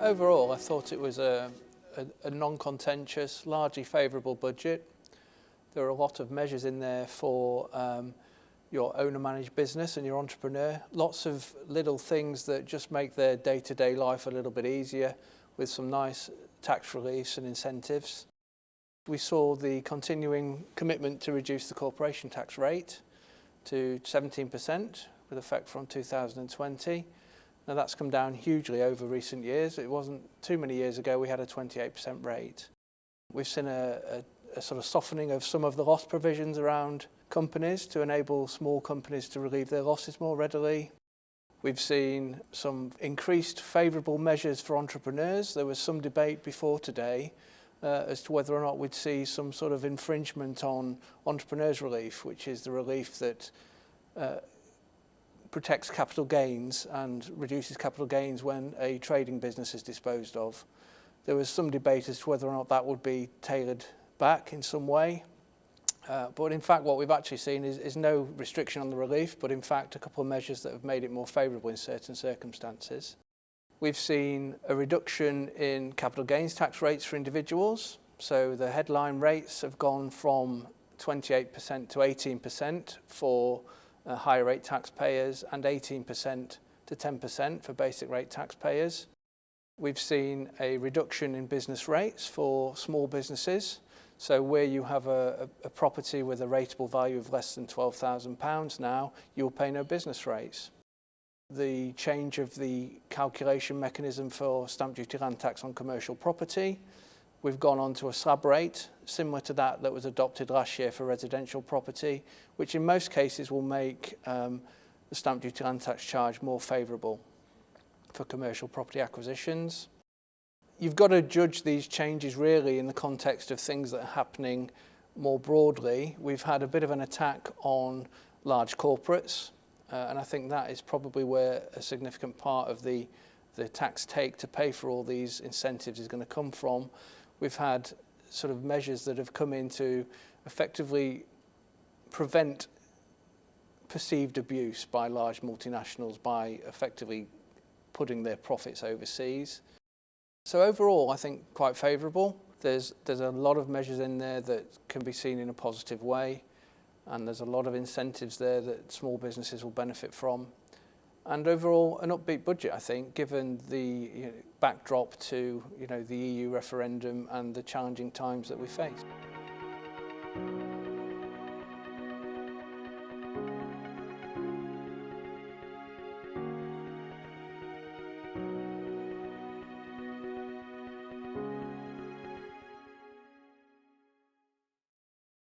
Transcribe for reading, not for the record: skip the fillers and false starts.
Overall, I thought it was a non-contentious, largely favourable budget. There are a lot of measures in there for your owner-managed business and your entrepreneur. Lots of little things that just make their day-to-day life a little bit easier, with some nice tax reliefs and incentives. We saw the continuing commitment to reduce the corporation tax rate to 17% with effect from 2020. Now that's come down hugely over recent years. It wasn't too many years ago we had a 28% rate. We've seen a sort of softening of some of the loss provisions around companies to enable small companies to relieve their losses more readily. We've seen some increased favourable measures for entrepreneurs. There was some debate before today as to whether or not we'd see some sort of infringement on entrepreneurs relief, which is the relief that protects capital gains and reduces capital gains when a trading business is disposed of. There was some debate as to whether or not that would be tailored back in some way. But in fact, what we've actually seen is no restriction on the relief, but in fact, a couple of measures that have made it more favourable in certain circumstances. We've seen a reduction in capital gains tax rates for individuals. So the headline rates have gone from 28% to 18% for higher rate taxpayers and 18% to 10% for basic rate taxpayers. We've seen a reduction in business rates for small businesses. So where you have a property with a rateable value of less than £12,000 now, you'll pay no business rates. The change of the calculation mechanism for stamp duty land tax on commercial property. We've gone on to a slab rate, similar to that was adopted last year for residential property, which in most cases will make the stamp duty land tax charge more favourable for commercial property acquisitions. You've got to judge these changes really in the context of things that are happening more broadly. We've had a bit of an attack on large corporates, and I think that is probably where a significant part of the tax take to pay for all these incentives is going to come from. We've had sort of measures that have come in to effectively prevent perceived abuse by large multinationals by effectively putting their profits overseas. So overall, I think quite favourable. There's a lot of measures in there that can be seen in a positive way, and there's a lot of incentives there that small businesses will benefit from. And overall, an upbeat budget, I think, given the backdrop to the EU referendum and the challenging times that we face.